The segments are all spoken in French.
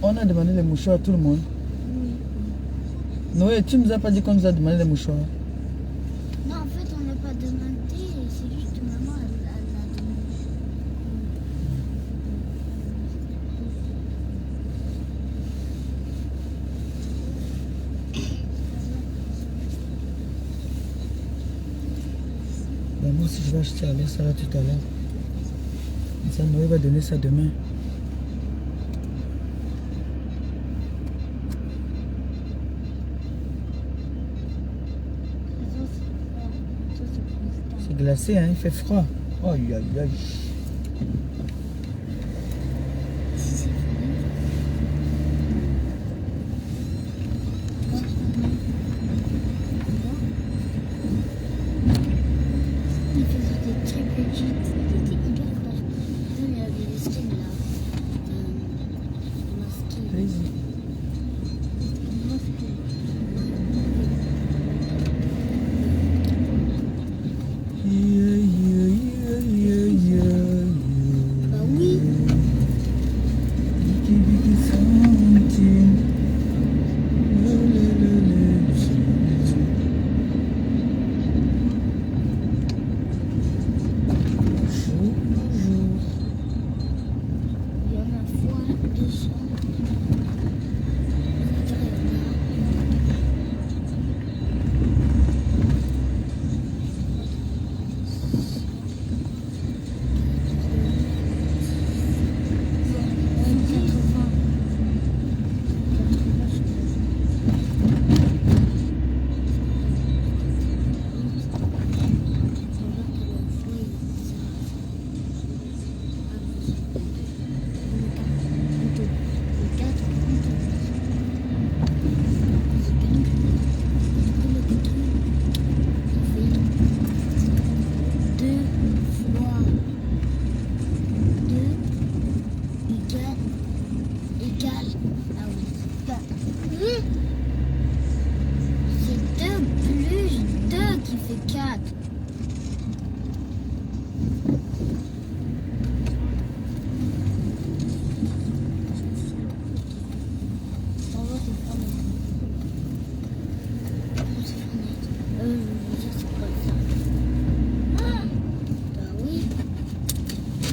On a demandé les mouchoirs à tout le monde. Oui. Noé, tu nous as pas dit qu'on nous a demandé les mouchoirs. Non, en fait, on n'a pas demandé. C'est juste maman, elle a demandé. Ben, moi aussi, je vais acheter à ça là tout à l'heure. Ça, Noé va donner ça demain. C'est glacé, hein, il fait froid. Aïe, aïe, aïe. Il faisait des très petites. Il était hyper fort. Il y avait des skins là. Masqués. Vas-y. Bah oui. Il y en a fois 200. C'est 2 plus 2 qui fait 4.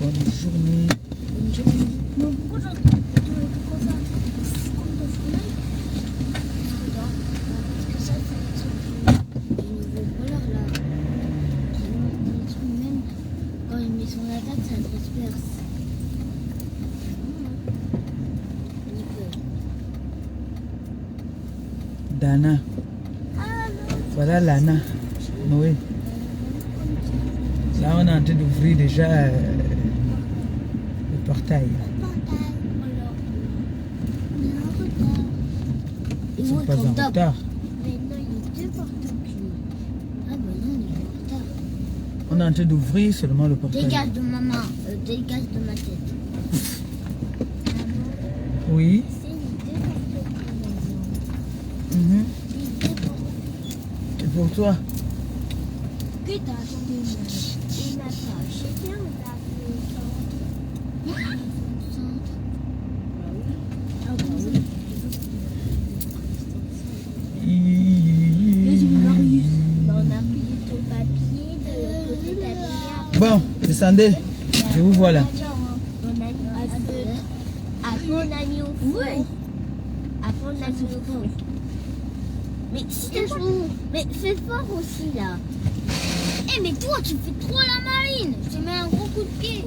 Bonne journée. Mais pourquoi j'entends trop ça? Parce que ça, c'est des nouveaux voleurs là. Qui ont des trucs, même quand il met son attaque, ça transperce. Il peut. Dana. Voilà Lana. Noé. Là, on est en train d'ouvrir déjà le portail. Ils sont pas en retard. Mais non, il y a 2 porte-clés. Ah ben non, il est en retard. On est en train d'ouvrir seulement le portail. Dégage de maman, dégage de ma tête. Oui. C'est les 2 porte-clés. Mhm. Les 2 porte-clés. Et pour toi? Que t'as acheté une attache. C'est bien, on a fait 40. Ah bah oui. Bah, on a pris ton papier de côté de la Bon, descendez. Je vous vois là. Après, on a mis au fond. Après, on a mis au fond. Mais si t'as chaud. Mais fais fort aussi là. Eh, mais toi, tu fais trop la marine. Je te mets un gros coup de pied.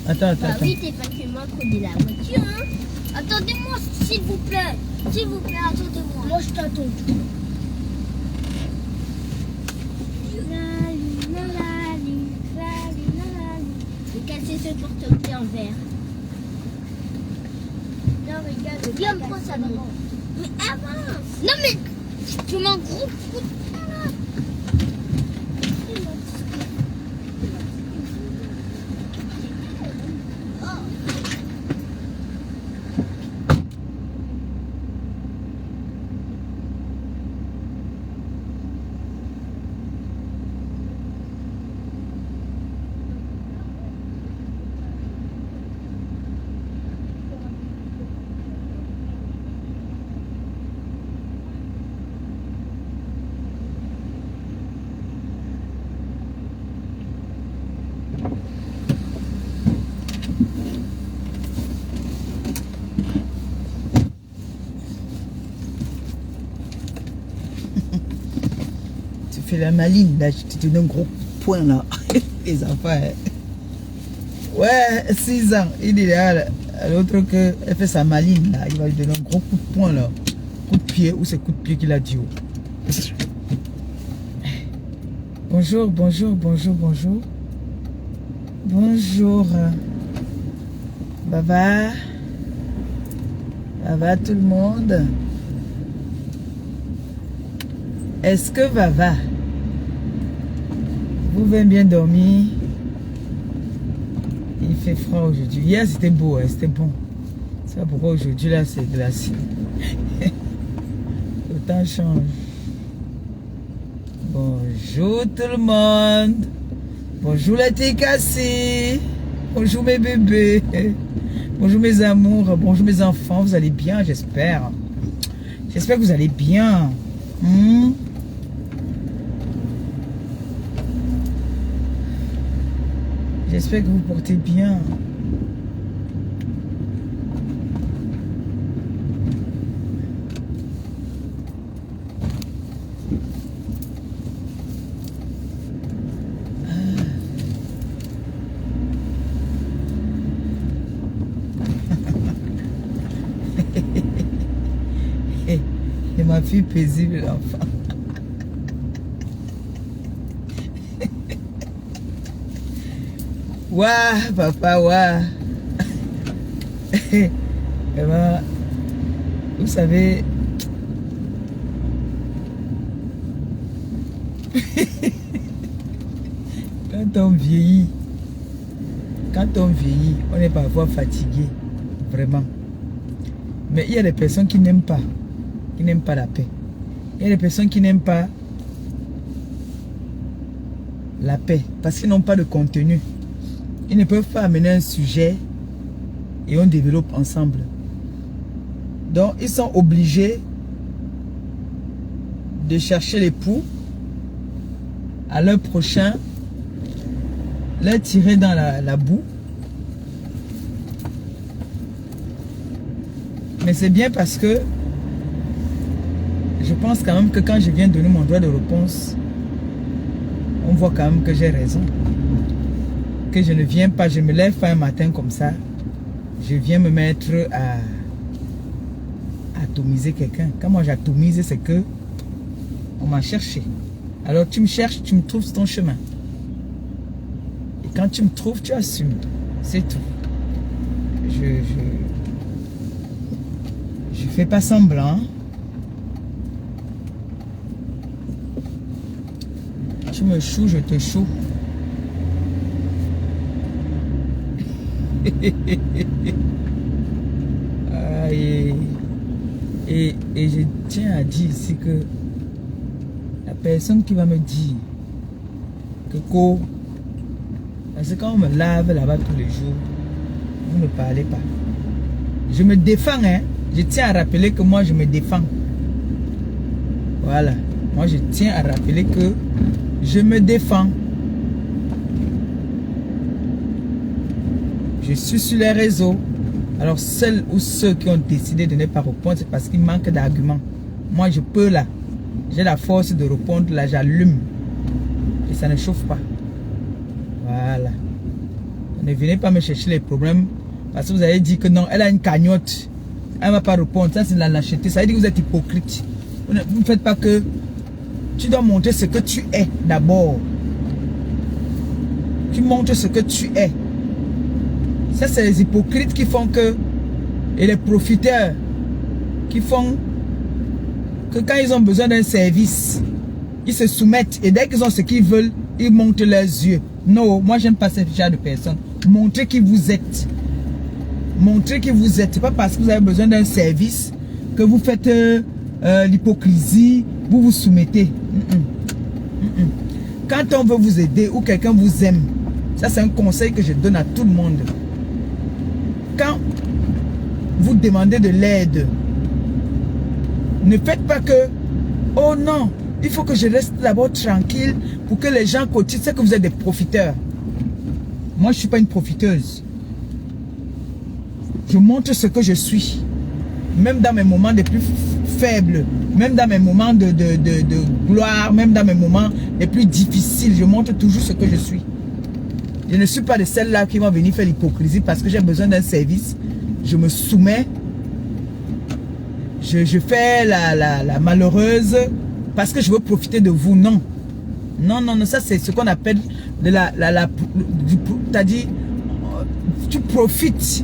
Attends. Bah oui, t'es pas que moi qu'on est la voiture, hein. Attendez-moi, s'il vous plaît. S'il vous plaît, attendez-moi. Moi, je t'attends. J'ai cassé ce porte-clés en verre. Non, regarde. Viens, me prends ça, maman. Mais avance. Non, mais tu mets un gros coup de pied là. la maline, là, je te donne un gros point là. Les enfants, hein. Ouais, 6 ans. Il dit à l'autre qu'elle fait sa maline là. Il va lui donner un gros coup de poing là. Coup de pied, ou c'est coup de pied qu'il a dit. Bonjour, bonjour, bonjour, bonjour. Bonjour. Baba. Baba tout le monde. Est-ce que Vava, vous venez bien dormir? Il fait froid aujourd'hui. Hier c'était beau, hein, c'était bon. C'est pas pourquoi aujourd'hui là c'est glacé. Le temps change. Bonjour tout le monde. Bonjour la Técassi. Bonjour mes bébés. Bonjour mes amours. Bonjour mes enfants. Vous allez bien, j'espère. J'espère que vous allez bien. J'espère que vous portez bien. Et ma fille paisible, l'enfant. Ouah, papa, ouah. Eh ben, vous savez, quand on vieillit, on est parfois fatigué, vraiment. Mais il y a des personnes qui n'aiment pas la paix. Il y a des personnes qui n'aiment pas la paix parce qu'ils n'ont pas de contenu. Ils ne peuvent pas amener un sujet et on développe ensemble. Donc, ils sont obligés de chercher l'époux à leur prochain, leur tirer dans la boue. Mais c'est bien parce que je pense quand même que quand je viens donner mon droit de réponse, on voit quand même que j'ai raison. Que je ne viens pas, je me lève pas un matin comme ça, je viens me mettre à atomiser quelqu'un. Quand moi j'atomise, c'est que on m'a cherché. Alors tu me cherches, tu me trouves sur ton chemin. Et quand tu me trouves, tu assumes. C'est tout. Je fais pas semblant. Tu me choues, je te choue. Et je tiens à dire ici que la personne qui va me dire que parce que quand on me lave là-bas tous les jours, vous ne parlez pas. Je me défends, hein. Je tiens à rappeler que moi je me défends. Voilà. Moi je tiens à rappeler que je me défends. Je suis sur les réseaux. Alors celles ou ceux qui ont décidé de ne pas répondre, c'est parce qu'il manque d'arguments. Moi je peux là. J'ai la force de répondre là, j'allume. Et ça ne chauffe pas. Voilà. Ne venez pas me chercher les problèmes. Parce que vous avez dit que non, elle a une cagnotte. Elle ne va pas répondre. Ça c'est de la lâcheté. Ça veut dire que vous êtes hypocrite. Vous ne faites pas que... Tu dois montrer ce que tu es d'abord. Tu montres ce que tu es. Ça, c'est les hypocrites qui font que... Et les profiteurs qui font que quand ils ont besoin d'un service, ils se soumettent. Et dès qu'ils ont ce qu'ils veulent, ils montent leurs yeux. Non, moi, j'aime pas ce genre de personnes. Montrez qui vous êtes. Montrez qui vous êtes. C'est pas parce que vous avez besoin d'un service que vous faites l'hypocrisie, vous vous soumettez. Quand on veut vous aider ou quelqu'un vous aime, ça c'est un conseil que je donne à tout le monde. Quand vous demandez de l'aide, ne faites pas que, oh non, il faut que je reste d'abord tranquille pour que les gens cotisent. C'est que vous êtes des profiteurs. Moi, je ne suis pas une profiteuse. Je montre ce que je suis. Même dans mes moments les plus faible, même dans mes moments de gloire, même dans mes moments les plus difficiles, je montre toujours ce que je suis. Je ne suis pas de celle-là qui va venir faire l'hypocrisie parce que j'ai besoin d'un service. Je me soumets. Je fais la malheureuse parce que je veux profiter de vous. Non. Non, non, non, ça c'est ce qu'on appelle de t'as dit, tu profites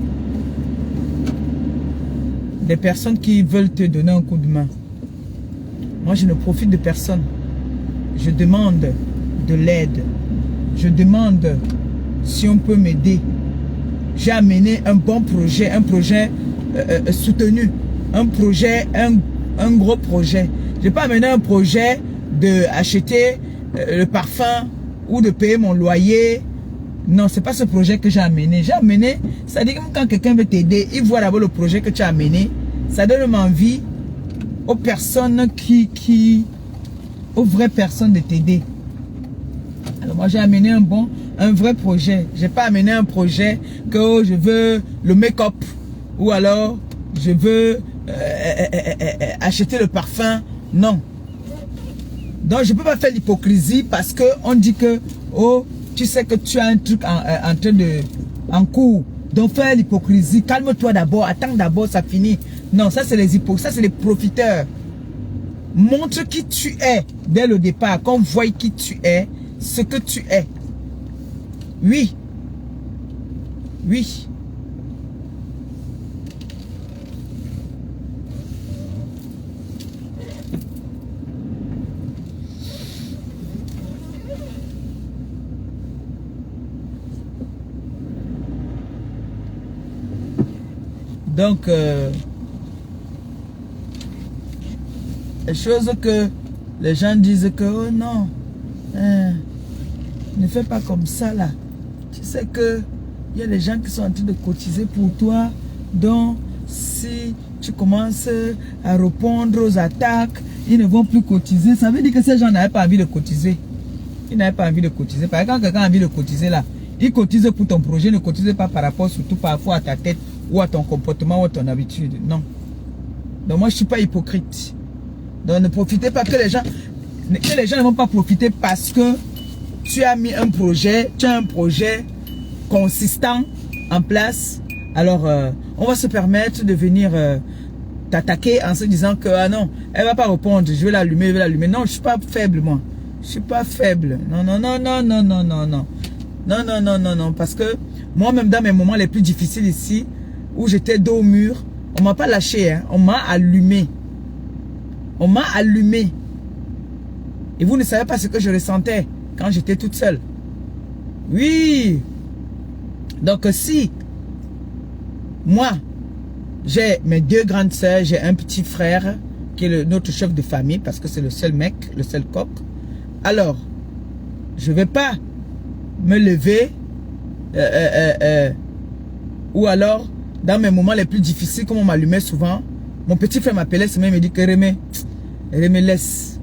des personnes qui veulent te donner un coup de main. Moi, je ne profite de personne. Je demande de l'aide. Je demande si on peut m'aider. J'ai amené un bon projet, un projet soutenu, un projet, un gros projet. Je n'ai pas amené un projet d'acheter le parfum ou de payer mon loyer. Non, c'est pas ce projet que j'ai amené. J'ai amené, c'est-à-dire que quand quelqu'un veut t'aider, il voit d'abord le projet que tu as amené. Ça donne envie aux personnes aux vraies personnes de t'aider. Alors moi j'ai amené un vrai projet. J'ai pas amené un projet que oh, je veux le make-up ou alors je veux acheter le parfum. Non. Donc je peux pas faire l'hypocrisie parce que on dit que oh tu sais que tu as un truc en cours. Donc fais l'hypocrisie. Calme-toi d'abord. Attends d'abord, ça finit. Non, ça c'est les hypocrites. Ça c'est les profiteurs. Montre qui tu es dès le départ. Qu'on voit qui tu es, ce que tu es. Oui. Oui. Donc, les choses que les gens disent que, oh non, ne fais pas comme ça là. Tu sais que il y a des gens qui sont en train de cotiser pour toi. Donc, si tu commences à répondre aux attaques, ils ne vont plus cotiser. Ça veut dire que ces gens n'avaient pas envie de cotiser. Ils n'avaient pas envie de cotiser. Par exemple, quand quelqu'un a envie de cotiser là, il cotise pour ton projet, ne cotise pas par rapport surtout parfois à ta tête ou à ton comportement ou à ton habitude. Non. Donc moi je suis pas hypocrite. Donc ne profitez pas que les gens ne vont pas profiter parce que tu as mis un projet, tu as un projet consistant en place. Alors on va se permettre de venir t'attaquer en se disant que ah non, elle va pas répondre, je vais l'allumer, je vais l'allumer. Non, je suis pas faible moi. Je suis pas faible. Non, non, non, non, non, non, non, non. Non, non, non, non, non. Parce que moi-même dans mes moments les plus difficiles ici, où j'étais dos au mur, on m'a pas lâché, hein. On m'a allumé. On m'a allumé. Et vous ne savez pas ce que je ressentais quand j'étais toute seule. Oui. Donc si moi, j'ai mes deux grandes sœurs, j'ai un petit frère qui est notre chef de famille parce que c'est le seul mec, le seul coq. Alors, je vais pas me lever ou alors dans mes moments les plus difficiles comme on m'allumait souvent, mon petit frère m'appelait ce même et me dit que Rémé, laisse,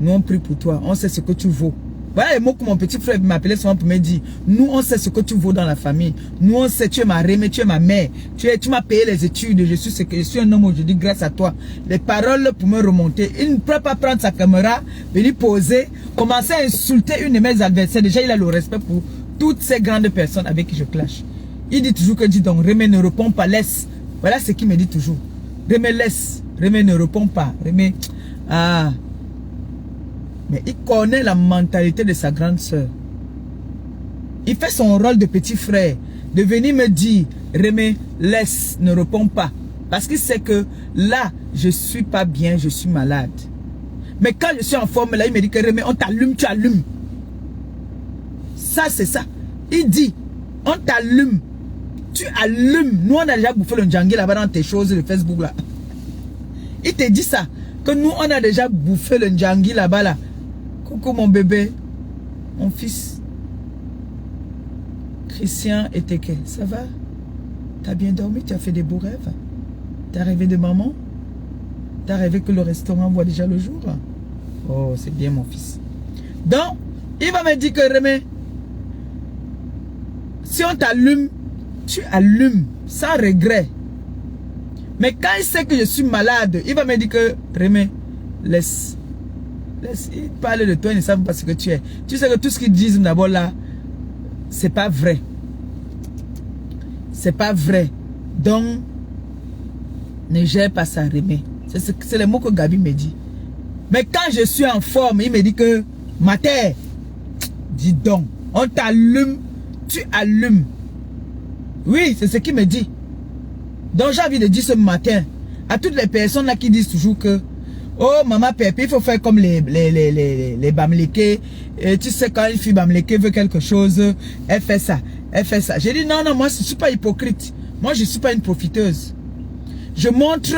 nous on prie pour toi, on sait ce que tu vaux. Voilà les mots que mon petit frère m'appelait souvent pour me dire, nous on sait ce que tu vaux dans la famille, nous on sait, tu es ma Rémé, tu es ma mère, tu m'as payé les études, je suis un homme aujourd'hui grâce à toi. Les paroles pour me remonter, il ne peut pas prendre sa caméra, venir poser, commencer à insulter une de mes adversaires. Déjà il a le respect pour toutes ces grandes personnes avec qui je clash. Il dit toujours que dis donc, Rémé ne répond pas, laisse. Voilà ce qu'il me dit toujours. Rémé laisse, Rémé ne répond pas, Rémé, ah. Mais il connaît la mentalité de sa grande sœur. Il fait son rôle de petit frère, de venir me dire, Rémé, laisse, ne répond pas. Parce qu'il sait que là, je suis pas bien, je suis malade. Mais quand je suis en forme, là, il me dit que Rémé, on t'allume, tu allumes. Ça, c'est ça. Il dit, on t'allume. Tu allumes. Nous, on a déjà bouffé le Djangi là-bas dans tes choses, le Facebook là. Il te dit ça. Que nous, on a déjà bouffé le Djangi là-bas là. Coucou mon bébé. Mon fils. Christian et Teke. Ça va? T'as bien dormi? Tu as fait des beaux rêves? T'as rêvé de maman? T'as rêvé que le restaurant voit déjà le jour? Oh, c'est bien mon fils. Donc, il va me dire que Rémé, si on t'allume, tu allumes sans regret. Mais quand il sait que je suis malade, il va me dire que, Rémé, laisse. Ils parlent de toi, ils ne savent pas ce que tu es. Tu sais que tout ce qu'ils disent d'abord là, c'est pas vrai. C'est pas vrai. Donc, ne gère pas ça, Rémé. C'est le mot que Gabi me dit. Mais quand je suis en forme, il me dit que, Mater, dis donc, on t'allume, tu allumes. Oui, c'est ce qu'il me dit. Donc j'ai envie de dire ce matin à toutes les personnes là qui disent toujours que oh maman Pépé, il faut faire comme les Bamlékés. Et tu sais quand une fille Bamléké veut quelque chose, elle fait ça, elle fait ça. J'ai dit non, non, moi je ne suis pas hypocrite. Moi je ne suis pas une profiteuse. Je montre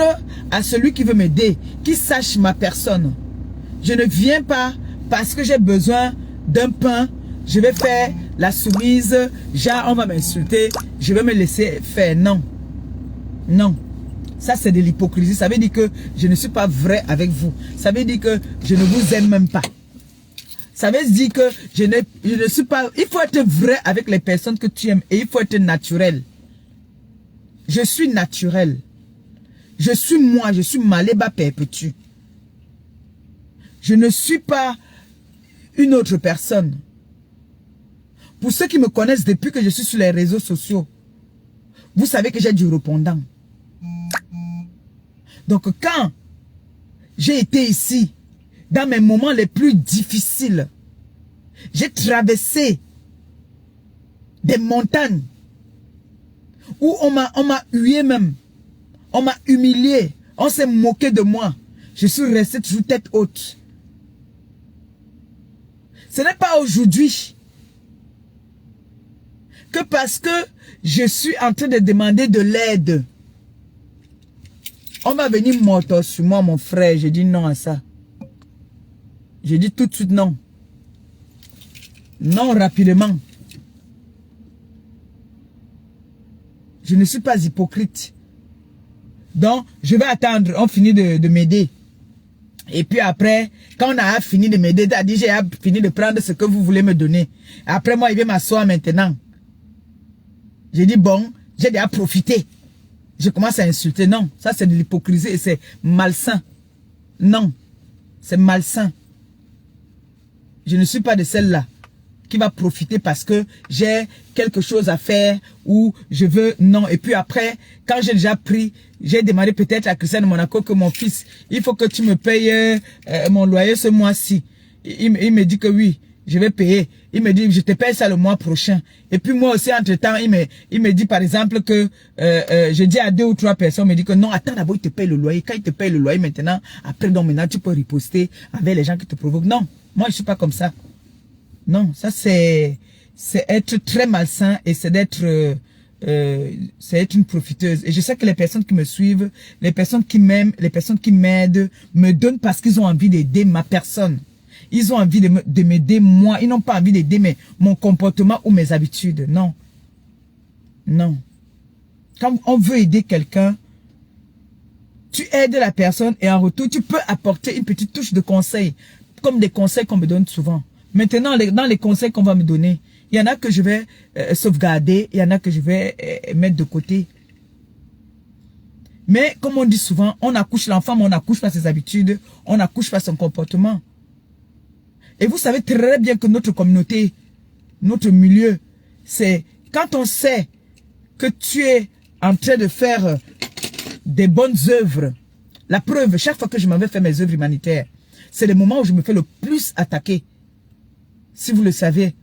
à celui qui veut m'aider, qui sache ma personne. Je ne viens pas parce que j'ai besoin d'un pain. Je vais faire la soumise, genre on va m'insulter, je vais me laisser faire. Non. Non. Ça c'est de l'hypocrisie. Ça veut dire que je ne suis pas vrai avec vous. Ça veut dire que je ne vous aime même pas. Ça veut dire que je ne suis pas... Il faut être vrai avec les personnes que tu aimes et il faut être naturel. Je suis naturel. Je suis moi, je suis Maléba Perpétue. Je ne suis pas une autre personne. Pour ceux qui me connaissent depuis que je suis sur les réseaux sociaux, vous savez que j'ai du répondant. Donc quand j'ai été ici, dans mes moments les plus difficiles, j'ai traversé des montagnes où on m'a hué même, on m'a humilié, on s'est moqué de moi. Je suis resté toujours tête haute. Ce n'est pas aujourd'hui que parce que je suis en train de demander de l'aide, on va venir morto sur moi, mon frère. J'ai dit non à ça. J'ai dit tout de suite non. Non, rapidement. Je ne suis pas hypocrite. Donc, je vais attendre. On finit de m'aider. Et puis après, quand on a fini de m'aider, t'as dit j'ai fini de prendre ce que vous voulez me donner. Après moi, il vient m'asseoir maintenant. J'ai dit bon, j'ai déjà profité. Je commence à insulter. Non, ça c'est de l'hypocrisie et c'est malsain. Non, c'est malsain. Je ne suis pas de celle-là qui va profiter parce que j'ai quelque chose à faire ou je veux... Non, et puis après, quand j'ai déjà pris, j'ai demandé peut-être à Christiane Monaco que mon fils, il faut que tu me payes mon loyer ce mois-ci. Il me dit que oui, je vais payer. Il me dit, je te paye ça le mois prochain. Et puis moi aussi, entre-temps, il me dit par exemple que je dis à 2 ou 3 personnes, il me dit que non, attends d'abord, il te paye le loyer. Quand il te paye le loyer maintenant, après, donc maintenant, tu peux riposter avec les gens qui te provoquent. Non, moi, je suis pas comme ça. Non, ça c'est être très malsain et c'est être une profiteuse. Et je sais que les personnes qui me suivent, les personnes qui m'aiment, les personnes qui m'aident, me donnent parce qu'ils ont envie d'aider ma personne. Ils ont envie de m'aider moi. Ils n'ont pas envie d'aider mon comportement ou mes habitudes. Non. Non. Quand on veut aider quelqu'un, tu aides la personne et en retour, tu peux apporter une petite touche de conseil. Comme des conseils qu'on me donne souvent. Maintenant, dans les conseils qu'on va me donner, il y en a que je vais sauvegarder, il y en a que je vais mettre de côté. Mais comme on dit souvent, on accouche l'enfant, mais on n'accouche pas ses habitudes, on n'accouche pas son comportement. Et vous savez très bien que notre communauté, notre milieu, c'est quand on sait que tu es en train de faire des bonnes œuvres. La preuve, chaque fois que je m'en vais faire mes œuvres humanitaires, c'est le moment où je me fais le plus attaquer. Si vous le savez,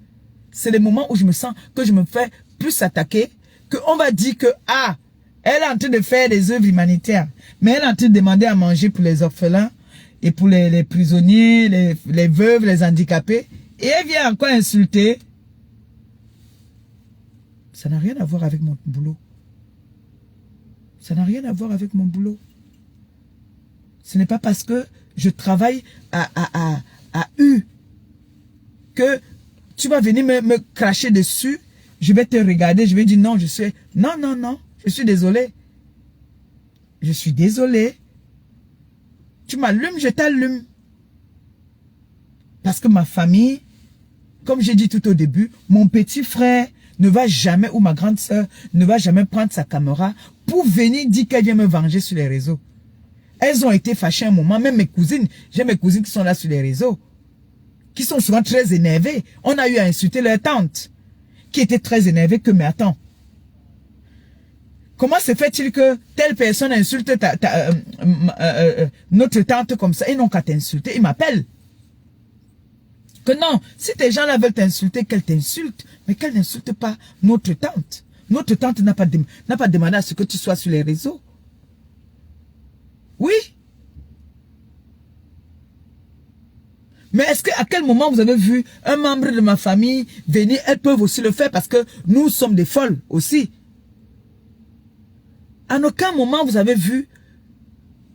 c'est le moment où je me sens que je me fais plus attaquer, qu'on va dire que, ah, elle est en train de faire des œuvres humanitaires, mais elle est en train de demander à manger pour les orphelins et pour les prisonniers, les veuves, les handicapés, et elle vient encore insulter. Ça n'a rien à voir avec mon boulot. Ça n'a rien à voir avec mon boulot. Ce n'est pas parce que je travaille à U que tu vas venir me cracher dessus, je vais te regarder, je vais dire non, non, non, non, je suis désolé. Je suis désolé. Tu m'allumes, je t'allume. Parce que ma famille, comme j'ai dit tout au début, mon petit frère, ne va jamais, ou ma grande sœur, ne va jamais prendre sa caméra pour venir dire qu'elle vient me venger sur les réseaux. Elles ont été fâchées un moment, même mes cousines, j'ai mes cousines qui sont là sur les réseaux, qui sont souvent très énervées. On a eu à insulter leur tante, qui était très énervée que, mais attends, comment se fait-il que telle personne insulte notre tante comme ça, et non qu'à t'insulter, ils m'appellent. Que non, si tes gens là veulent t'insulter, qu'elles t'insultent, mais qu'elles n'insultent pas notre tante. Notre tante n'a pas demandé à ce que tu sois sur les réseaux. Oui. Mais est-ce qu'à quel moment vous avez vu un membre de ma famille venir? Elles peuvent aussi le faire parce que nous sommes des folles aussi. À aucun moment vous avez vu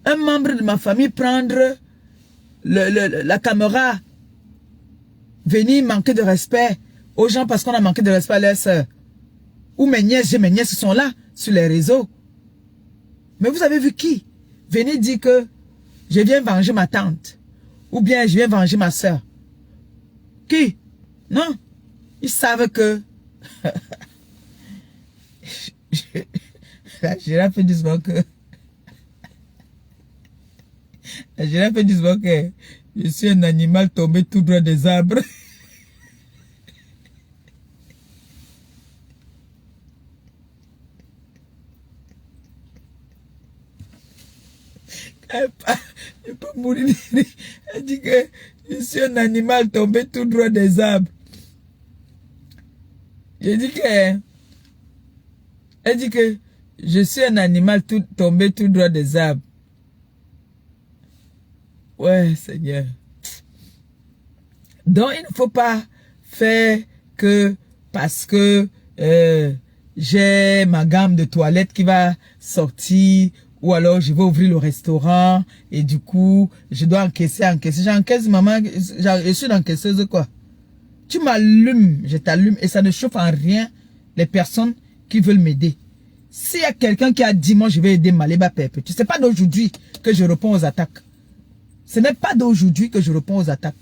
un membre de ma famille prendre la caméra, venir manquer de respect aux gens parce qu'on a manqué de respect à leurs sœurs. Ou mes nièces, j'ai mes nièces qui sont là sur les réseaux. Mais vous avez vu qui venir dire que je viens venger ma tante ou bien je viens venger ma sœur? Qui? Non. Ils savent que la girafe fait doucement que la girafe fait doucement que je suis un animal tombé tout droit des arbres. Elle peut mourir. Elle dit que je suis un animal tombé tout droit des arbres. Elle dit que je suis un animal tombé tout droit des arbres. Ouais, Seigneur. Donc, il ne faut pas faire que parce que j'ai ma gamme de toilettes qui va sortir, ou alors je vais ouvrir le restaurant et du coup, je dois encaisser. J'encaisse, maman, je suis l'encaisseuse quoi. Tu m'allumes, je t'allume et ça ne chauffe en rien les personnes qui veulent m'aider. S'il y a quelqu'un qui a dit, moi je vais aider Maléba Perpétue, c'est pas d'aujourd'hui que je réponds aux attaques. Ce n'est pas d'aujourd'hui que je réponds aux attaques.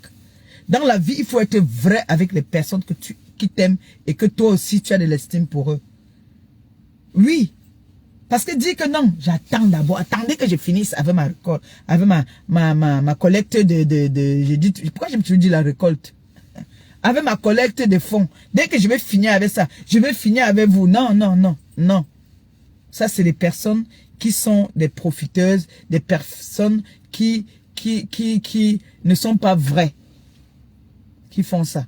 Dans la vie, il faut être vrai avec les personnes qui t'aiment et que toi aussi tu as de l'estime pour eux. Oui. Parce que dire que non, j'attends d'abord, attendez que je finisse avec ma récolte, avec ma collecte je dis, pourquoi je me dis la récolte? Avec ma collecte de fonds. Dès que je vais finir avec ça, je vais finir avec vous. Non, non, non, non. Ça, c'est les personnes qui sont des profiteuses, des personnes qui ne sont pas vraies, qui font ça.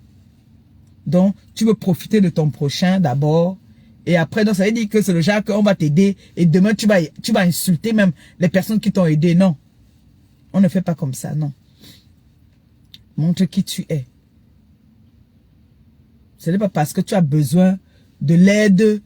Donc, tu veux profiter de ton prochain d'abord. Et après, donc, ça veut dire que c'est le genre qu'on va t'aider. Et demain, tu vas insulter même les personnes qui t'ont aidé. Non. On ne fait pas comme ça, non. Montre qui tu es. Ce n'est pas parce que tu as besoin de l'aide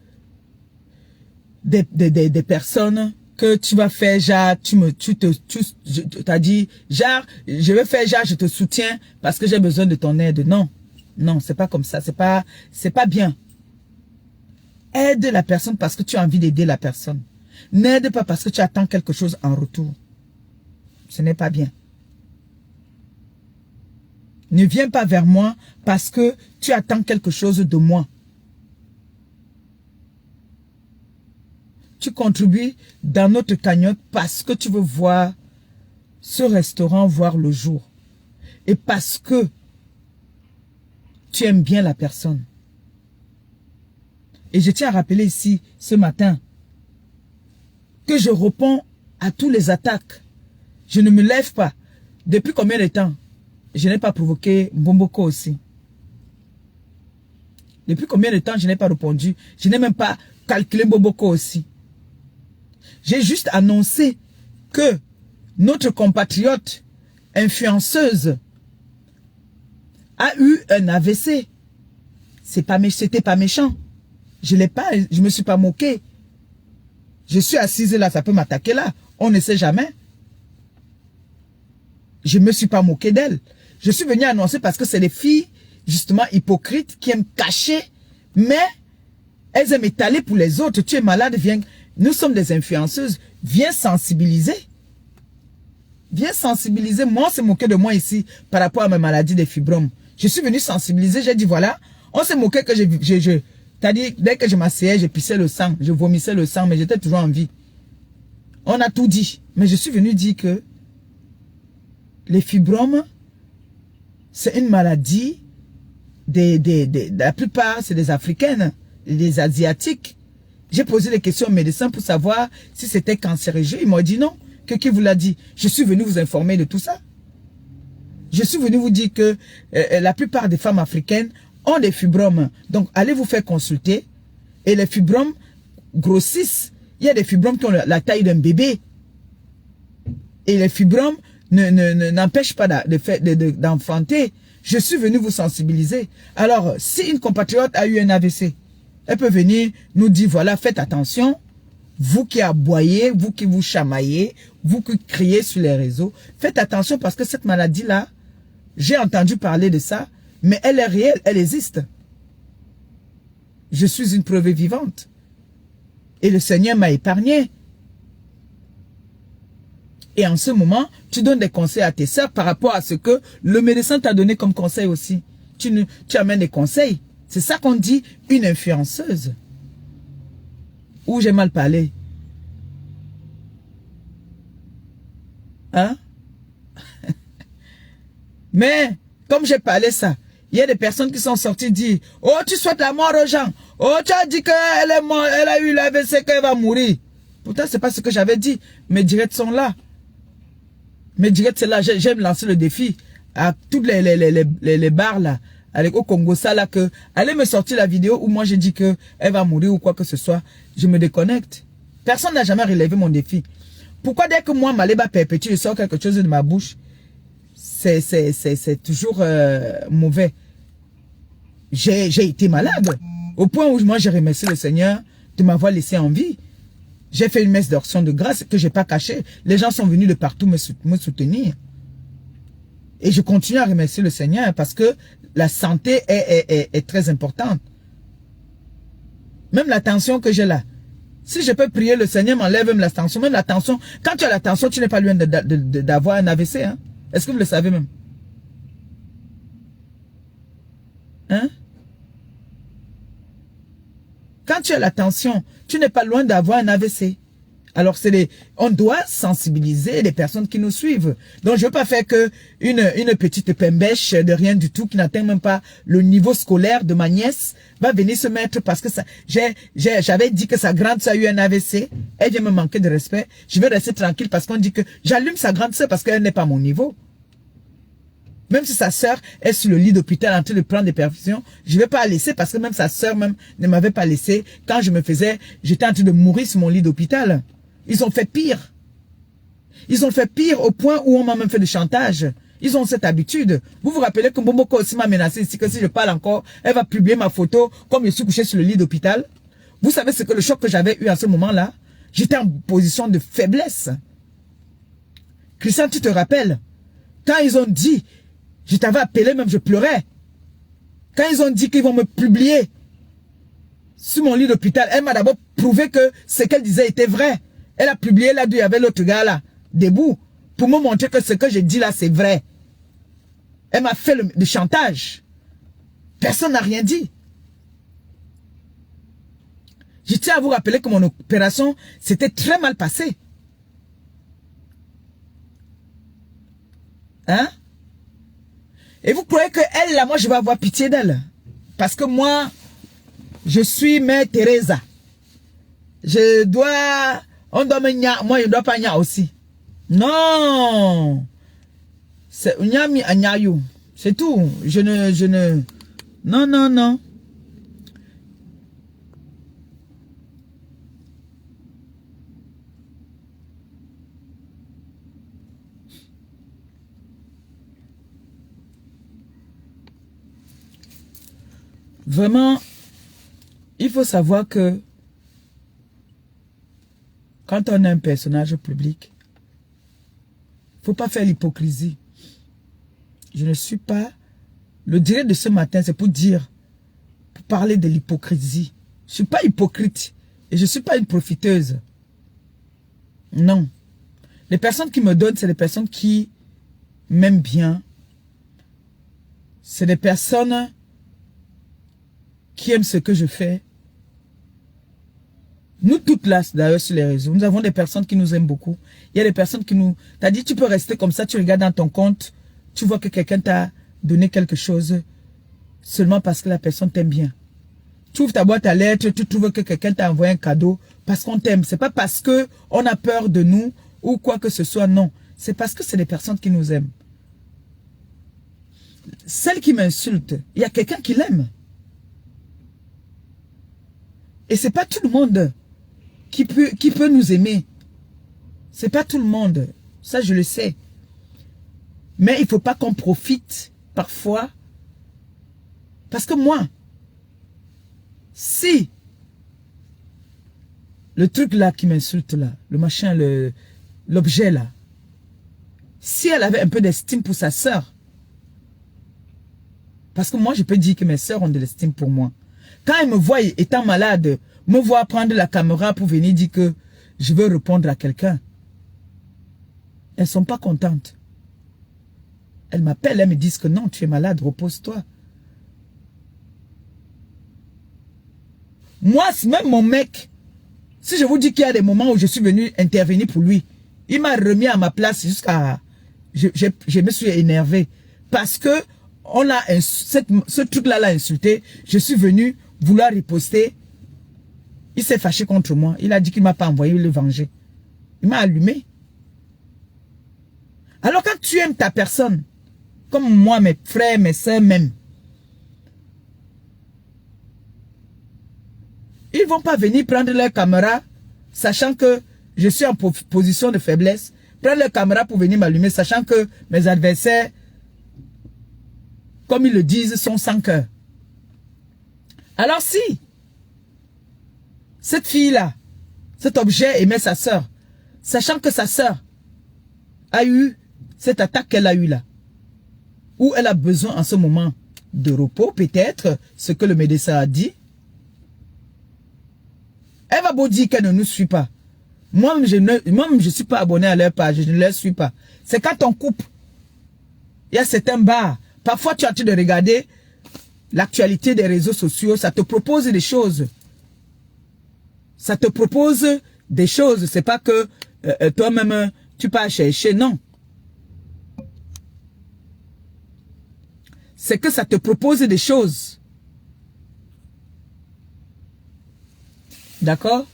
des personnes que tu vas faire genre, tu t'as dit, genre, je vais faire genre, je te soutiens parce que j'ai besoin de ton aide. Non. Non, c'est pas comme ça. C'est pas bien. Aide la personne parce que tu as envie d'aider la personne. N'aide pas parce que tu attends quelque chose en retour. Ce n'est pas bien. Ne viens pas vers moi parce que tu attends quelque chose de moi. Tu contribues dans notre cagnotte parce que tu veux voir ce restaurant voir le jour. Et parce que tu aimes bien la personne. Et je tiens à rappeler ici, ce matin, que je réponds à tous les attaques. Je ne me lève pas. Depuis combien de temps? Je n'ai pas provoqué Mbomboko aussi. Depuis combien de temps je n'ai pas répondu? Je n'ai même pas calculé Mbomboko aussi. J'ai juste annoncé que notre compatriote influenceuse a eu un AVC. C'était pas méchant. Je me suis pas moqué. Je suis assise là, ça peut m'attaquer là. On ne sait jamais. Je me suis pas moqué d'elle. Je suis venu annoncer parce que c'est les filles, justement, hypocrites, qui aiment cacher, mais elles aiment étaler pour les autres. Tu es malade, viens. Nous sommes des influenceuses. Viens sensibiliser. Viens sensibiliser. Moi, on s'est moqué de moi ici par rapport à ma maladie des fibromes. Je suis venu sensibiliser. J'ai dit, voilà, on s'est moqué que C'est-à-dire, dès que je m'asseyais, je pissais le sang, je vomissais le sang, mais j'étais toujours en vie. On a tout dit. Mais je suis venu dire que les fibromes, c'est une maladie la plupart, c'est des Africaines, des Asiatiques. J'ai posé des questions aux médecins pour savoir si c'était cancérigène. Ils m'ont dit non. Qui vous l'a dit? Je suis venu vous informer de tout ça. Je suis venu vous dire que la plupart des femmes africaines ont des fibromes. Donc, allez vous faire consulter. Et les fibromes grossissent. Il y a des fibromes qui ont la taille d'un bébé. Et les fibromes n'empêchent pas d'enfanter. Je suis venu vous sensibiliser. Alors, si une compatriote a eu un AVC, elle peut venir nous dire, voilà, faites attention. Vous qui aboyez, vous qui vous chamaillez, vous qui criez sur les réseaux, faites attention parce que cette maladie-là, j'ai entendu parler de ça, mais elle est réelle, elle existe. Je suis une preuve vivante. Et le Seigneur m'a épargné. Et en ce moment, tu donnes des conseils à tes sœurs par rapport à ce que le médecin t'a donné comme conseil aussi. Tu amènes des conseils. C'est ça qu'on dit une influenceuse. Ou j'ai mal parlé. Hein? Mais, comme j'ai parlé ça, il y a des personnes qui sont sorties dire, oh, tu souhaites la mort aux gens. Oh, tu as dit qu'elle est morte, elle a eu l'AVC, qu'elle va mourir. Pourtant, c'est pas ce que j'avais dit. Mes directs sont là. Mes directs, c'est là. J'aime lancer le défi à toutes les bars là, avec au Congo, ça là, que allez me sortir la vidéo où moi j'ai dit que elle va mourir ou quoi que ce soit. Je me déconnecte. Personne n'a jamais relevé mon défi. Pourquoi dès que moi, Maléba perpétue, je sors quelque chose de ma bouche, c'est toujours mauvais. J'ai été malade. Au point où moi j'ai remercié le Seigneur de m'avoir laissé en vie. J'ai fait une messe d'action de grâce que j'ai pas cachée. Les gens sont venus de partout me soutenir. Et je continue à remercier le Seigneur parce que la santé est très importante. Même la tension que j'ai là. Si je peux prier, le Seigneur m'enlève même la tension. Même la tension. Quand tu as la tension, tu n'es pas loin d'avoir un AVC. Hein? Est-ce que vous le savez même? Hein? Quand tu as la tension, tu n'es pas loin d'avoir un AVC. Alors, on doit sensibiliser les personnes qui nous suivent. Donc, je ne veux pas faire que une petite pembèche de rien du tout qui n'atteint même pas le niveau scolaire de ma nièce va venir se mettre parce que j'avais dit que sa grande sœur a eu un AVC. Elle vient me manquer de respect. Je vais rester tranquille parce qu'on dit que j'allume sa grande sœur parce qu'elle n'est pas à mon niveau. Même si sa sœur est sur le lit d'hôpital en train de prendre des perfusions, je ne vais pas la laisser parce que même sa sœur même ne m'avait pas laissé quand j'étais en train de mourir sur mon lit d'hôpital. Ils ont fait pire. Ils ont fait pire au point où on m'a même fait de chantage. Ils ont cette habitude. Vous vous rappelez que Mbomoko aussi m'a menacé ici que si je parle encore, elle va publier ma photo comme je suis couché sur le lit d'hôpital. Vous savez ce que le choc que j'avais eu à ce moment-là? J'étais en position de faiblesse. Christian, tu te rappelles? Quand ils ont dit, je t'avais appelé, même je pleurais. Quand ils ont dit qu'ils vont me publier sur mon lit d'hôpital, elle m'a d'abord prouvé que ce qu'elle disait était vrai. Elle a publié là d'où il y avait l'autre gars là, debout, pour me montrer que ce que j'ai dit là, c'est vrai. Elle m'a fait le chantage. Personne n'a rien dit. Je tiens à vous rappeler que mon opération s'était très mal passée. Hein? Et vous croyez que elle là, moi je vais avoir pitié d'elle? Parce que moi, je suis Mère Teresa. Je dois... On doit me nya, moi je dois pas nya aussi. Non. C'est nyami anyayou. C'est tout. Je ne. Non, non, non. Vraiment, il faut savoir que quand on est un personnage public, il ne faut pas faire l'hypocrisie. Je ne suis pas... Le direct de ce matin, c'est pour parler de l'hypocrisie. Je ne suis pas hypocrite et je ne suis pas une profiteuse. Non. Les personnes qui me donnent, c'est des personnes qui m'aiment bien. C'est des personnes qui aiment ce que je fais Nous toutes là, d'ailleurs, sur les réseaux, nous avons des personnes qui nous aiment beaucoup. Il y a des personnes qui nous... T'as dit, tu peux rester comme ça, tu regardes dans ton compte, tu vois que quelqu'un t'a donné quelque chose seulement parce que la personne t'aime bien. Tu ouvres ta boîte à lettres, tu trouves que quelqu'un t'a envoyé un cadeau parce qu'on t'aime. C'est pas parce que on a peur de nous ou quoi que ce soit, non. C'est parce que c'est des personnes qui nous aiment. Celle qui m'insulte, il y a quelqu'un qui l'aime. Et c'est pas tout le monde qui peut nous aimer. C'est pas tout le monde. Ça, je le sais. Mais il faut pas qu'on profite parfois. Parce que moi, si le truc là qui m'insulte là, le machin, l'objet là, si elle avait un peu d'estime pour sa sœur, parce que moi je peux dire que mes sœurs ont de l'estime pour moi. Quand elles me voient étant malade, me voient prendre la caméra pour venir dire que je veux répondre à quelqu'un, elles sont pas contentes. Elles m'appellent, elles me disent que non, tu es malade, repose-toi. Moi, même mon mec, si je vous dis qu'il y a des moments où je suis venu intervenir pour lui, il m'a remis à ma place jusqu'à... Je me suis énervé. Parce que on a ce truc-là l'a insulté. Je suis venu vouloir riposter. Il s'est fâché contre moi. Il a dit qu'il ne m'a pas envoyé le venger. Il m'a allumé. Alors quand tu aimes ta personne, comme moi, mes frères, mes soeurs même, ils ne vont pas venir prendre leur caméra, sachant que je suis en position de faiblesse, prendre leur caméra pour venir m'allumer, sachant que mes adversaires, comme ils le disent, sont sans cœur. Alors si, cette fille-là, cet objet aimait sa sœur, sachant que sa sœur a eu cette attaque qu'elle a eue là, où elle a besoin en ce moment de repos, peut-être, ce que le médecin a dit, elle va beau dire qu'elle ne nous suit pas. Moi, je ne suis pas abonné à leur page, je ne leur suis pas. C'est quand on coupe, il y a certains bars. Parfois, tu as envie de regarder l'actualité des réseaux sociaux, ça te propose des choses. Ça te propose des choses. C'est pas que toi-même, tu pars chercher, non. C'est que ça te propose des choses. D'accord?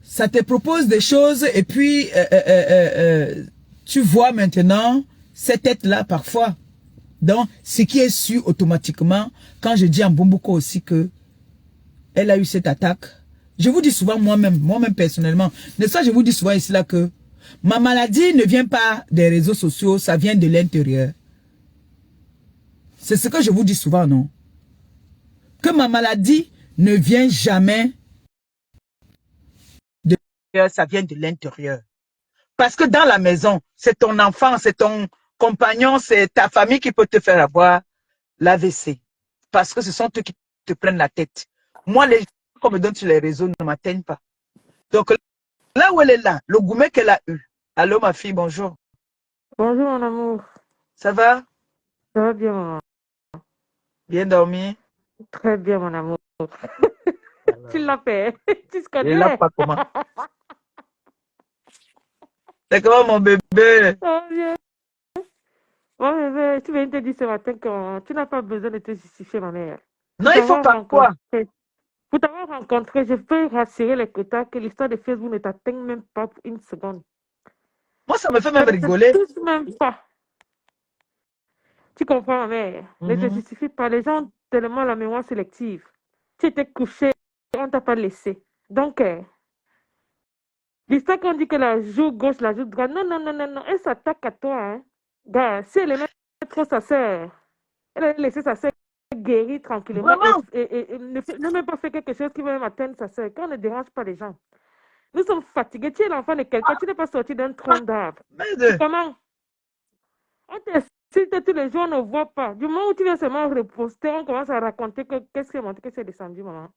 Ça te propose des choses et puis tu vois maintenant cette tête-là parfois. Donc, ce qui est su automatiquement, quand je dis en Bomboko aussi que elle a eu cette attaque, je vous dis souvent moi-même personnellement, n'est-ce pas, je vous dis souvent ici là que ma maladie ne vient pas des réseaux sociaux, ça vient de l'intérieur. C'est ce que je vous dis souvent, non? Que ma maladie ne vient jamais de l'extérieur, ça vient de l'intérieur. Parce que dans la maison, c'est ton enfant, c'est ton compagnon, c'est ta famille qui peut te faire avoir l'AVC. Parce que ce sont eux qui te prennent la tête. Moi, les gens qu'on me donne sur les réseaux ne m'atteignent pas. Donc, là où elle est là, le gourmet qu'elle a eu. Allô, ma fille, bonjour. Bonjour mon amour. Ça va? Ça va bien maman? Bien dormi? Très bien mon amour. Tu l'as fait. Tu se Et connais. là, pas comment? C'est comment mon bébé? Ça va bien. Mon bébé, tu viens de te dire ce matin que tu n'as pas besoin de te justifier ma mère. Non, il faut pas quoi? Pour t'avoir rencontré, je peux rassurer les quotas que l'histoire de Facebook ne t'atteint même pas pour une seconde. Moi, ça me fait même Ça ne rigoler. te touche même pas. Tu comprends ma mère? Ne te justifie pas. Les gens ont tellement la mémoire sélective. Tu étais couché, on t'a pas laissé. Donc, l'histoire qu'on dit que la joue gauche, la joue droite, non, non, non, non, non, elle s'attaque à toi. Hein. Gars, si elle aimait trop sa sœur, elle a laissé sa sœur guérir tranquillement et ne même pas fait quelque chose qui va même atteindre sa sœur. Quand on ne dérange pas les gens. Nous sommes fatigués. Tu es l'enfant de quelqu'un, tu n'es pas sorti d'un tronc d'arbre. Comment? On t'insulte tous les jours, on ne voit pas. Du moment où tu viens seulement reposter, on commence à raconter que qu'est-ce qui est monté, que c'est descendu, maman.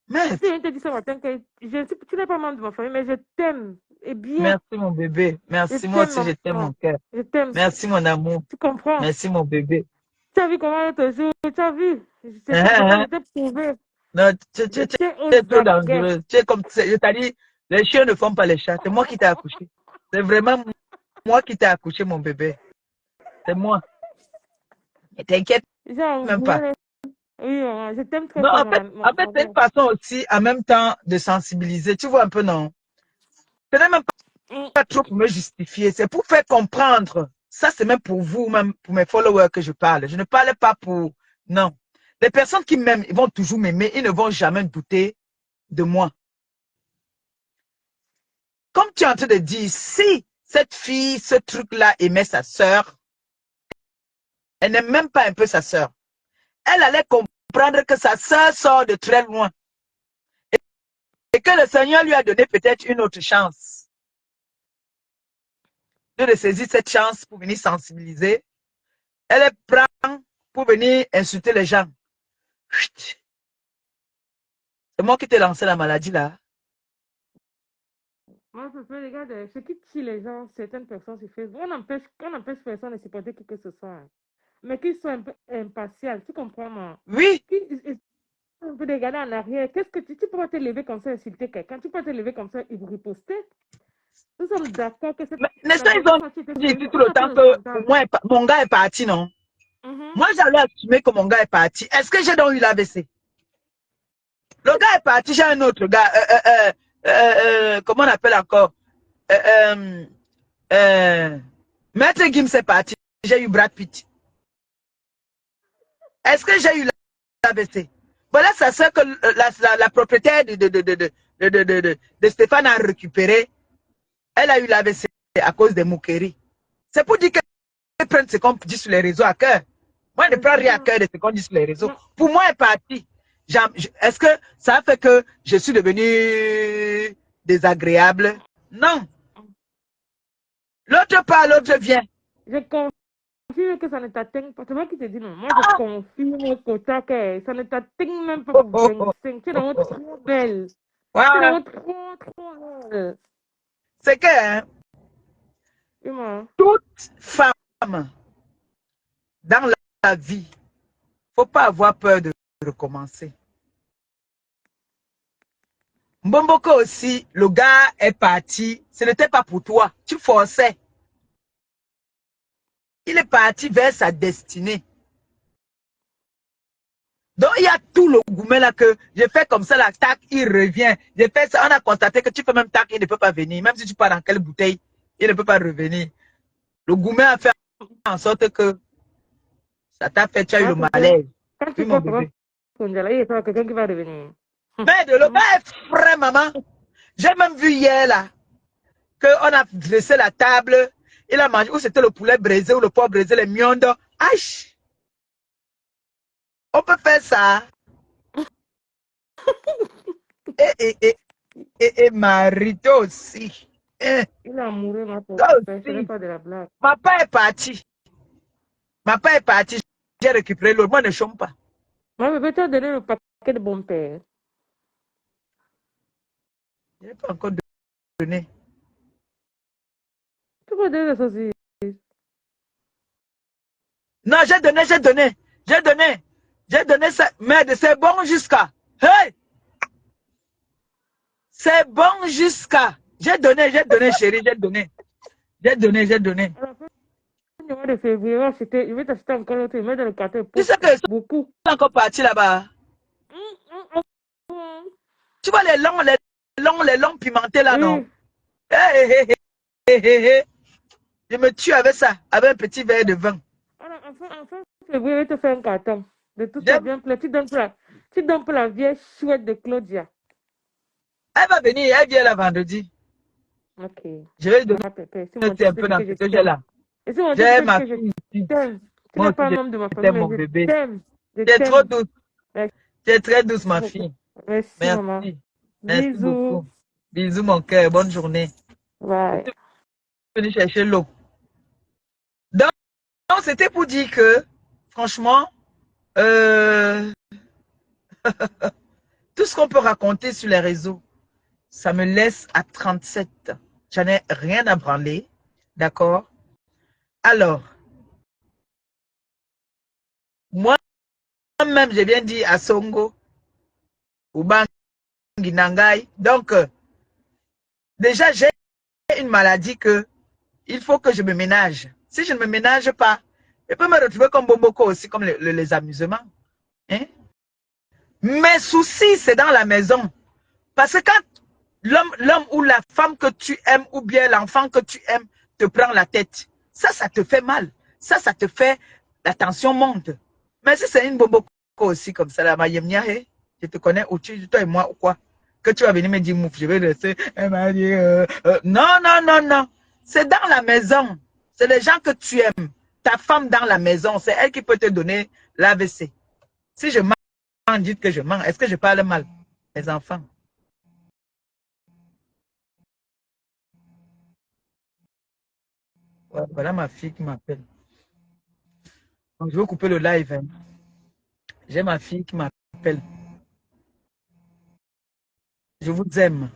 Mais je te dis ce matin que tu n'es pas membre de ma famille, mais je t'aime. Et bien. Merci mon bébé. Merci moi aussi, je t'aime mon cœur. Je t'aime. Merci mon amour. Tu comprends? Merci mon bébé. Tu as vu comment on te joue? Tu as vu? Je t'ai prouvé. Non, Je tiens tu es aux trop aguets. dangereuse. Tu es comme, je t'ai dit, les chiens ne font pas les chats. C'est moi qui t'ai accouché. C'est vraiment moi qui t'ai accouché, mon bébé. C'est moi. Et t'inquiète Genre, même pas. oui, maman, je t'aime très Non, fort, en fait, c'est une façon aussi, en même temps, de sensibiliser. Tu vois un peu, non? Ce n'est même Mm. pas trop pour me justifier. C'est pour faire comprendre. Ça, c'est même pour vous, même pour mes followers que je parle. Je ne parle pas pour... Non. Les personnes qui m'aiment, ils vont toujours m'aimer. Ils ne vont jamais douter de moi. Comme tu es en train de dire, si cette fille, ce truc-là aimait sa sœur, elle n'aime même pas un peu sa sœur. Elle allait comprendre que sa sœur sort de très loin et que le Seigneur lui a donné peut-être une autre chance. De saisir cette chance pour venir sensibiliser. Elle est prend pour venir insulter les gens. C'est moi qui t'ai lancé la maladie là. Moi, je peux regarder ce qui tue les gens, certaines personnes sur Facebook. On empêche personne de supporter qui que ce soit, hein. Mais qu'ils soient un peu impartials, tu comprends, moi? Oui. Qu'ils un peu de regarder en arrière. Qu'est-ce que tu peux pas te lever comme ça, insulter quelqu'un? Tu peux pas te lever comme ça et vous riposter? Nous sommes d'accord que Mais n'est-ce la pas, ils dernière ont fois que tu étais dit sur Facebook, tout on le a fait temps le que pour scandale. moi, mon gars est parti, non? Moi, j'allais assumer que mon gars est parti. Est-ce que j'ai donc eu l'AVC? Le gars est parti, j'ai un autre gars. Comment on appelle encore? Maître Gims est parti, j'ai eu Brad Pitt. Est-ce que j'ai eu l'AVC? Voilà, ça c'est que la propriétaire de Stéphane a récupéré. Elle a eu l'AVC à cause des moqueries. C'est pour dire qu'elle prend ce qu'on dit sur les réseaux à cœur. Moi, je ne prends rien à cœur de ce qu'on dit sur les réseaux. Pour moi, elle est partie. Est-ce que ça fait que je suis devenu désagréable? Non. L'autre part, l'autre vient. Je confirme que ça ne t'atteint pas. C'est moi qui te dis non. Moi, je confirme que ça ne t'atteint même pas pour 25. Tu es vraiment trop belle. Tu es Voilà. vraiment trop, trop belle. C'est que hein, Dis-moi. toute femme dans la vie, il ne faut pas avoir peur de recommencer. Mbomboko aussi, le gars est parti. Ce n'était pas pour toi. Tu forçais. Il est parti vers sa destinée. Donc, il y a tout le gourmet là que j'ai fait comme ça, la tac, il revient. J'ai fait ça, on a constaté que tu fais même tac, il ne peut pas venir. Même si tu pars dans quelle bouteille, il ne peut pas revenir. Le gourmet a fait en sorte que ça t'a fait, tu as eu le malaise. Quand Oui, tu mon passes par bébé. Konjala, il y a quelqu'un qui va revenir. Mais de le gars est frais, maman. J'ai même vu hier là, qu'on a dressé la table. Il a mangé, ou c'était le poulet braisé, ou le porc braisé, les miondes. Aïe! On peut faire ça. Et Marito aussi. Il est amoureux, ma pauvre. Toi Ce n'est aussi. pas de la blague. Ma père est parti. Ma père est parti. J'ai récupéré l'autre. Moi, ne chôme pas. Moi, bébé, tu as donné le paquet de bon père. Je n'ai pas encore donné. Tu peux donner ça aussi. Non, j'ai donné, j'ai donné. J'ai donné. J'ai donné ça. Merde, c'est bon jusqu'à. Hey! C'est bon jusqu'à. J'ai donné, chérie, j'ai donné. J'ai donné, j'ai donné. À la fin du mois de février, je vais t'acheter encore l'autre. Je vais dans le carton. Tu sais que ils Beaucoup. sont encore partis là-bas. Tu vois les longs pimentés là, non? Oui. Hey, hey, hey, hey, hey. Je me tue avec ça, avec un petit verre de vin. Enfin, février, je vais te faire un carton. De tout ça bien plat. Tu donnes pour la vieille chouette de Claudia. Elle va venir, elle vient là vendredi. Ok. Je vais lui donner Ma pépé, si un mon petit un peu dans que ce je que j'ai t'aime. là. Et si mon J'ai que ma je fille ici. t'aime. Tu Moi n'es aussi, pas un je membre de ma t'aime, famille, mon mais je bébé. t'aime. Je Tu es trop t'aime. douce. Merci. Tu es très douce, ma fille. Merci, maman. Merci. Merci Bisous. beaucoup. Bisous, mon cœur. Bonne journée. Bye. Je suis venue chercher l'eau. Donc, c'était pour dire que, franchement, tout ce qu'on peut raconter sur les réseaux, ça me laisse à 37. J'en ai rien à branler. D'accord? Alors, moi-même, j'ai bien dit à Songo, Ubangi Nangai. Donc, déjà, j'ai une maladie que il faut que je me ménage. Si je ne me ménage pas, je peux me retrouver comme Bomboko aussi, comme les amusements. Hein? Mes soucis, c'est dans la maison. Parce que quand l'homme ou la femme que tu aimes ou bien l'enfant que tu aimes te prend la tête, ça te fait mal. Ça te fait, la tension monte. Mais si c'est une Bomboko aussi comme ça, la Mayemniahe, je te connais, ou toi et moi ou quoi, que tu vas venir me dire, mouf, je vais rester. Non, non, non, non. C'est dans la maison. C'est les gens que tu aimes. Ta femme dans la maison, c'est elle qui peut te donner l'AVC. Si je mens, dites que je mens. Est-ce que je parle mal? Les enfants. Ouais, voilà ma fille qui m'appelle. Donc, je vais couper le live. Hein. J'ai ma fille qui m'appelle. Je vous aime.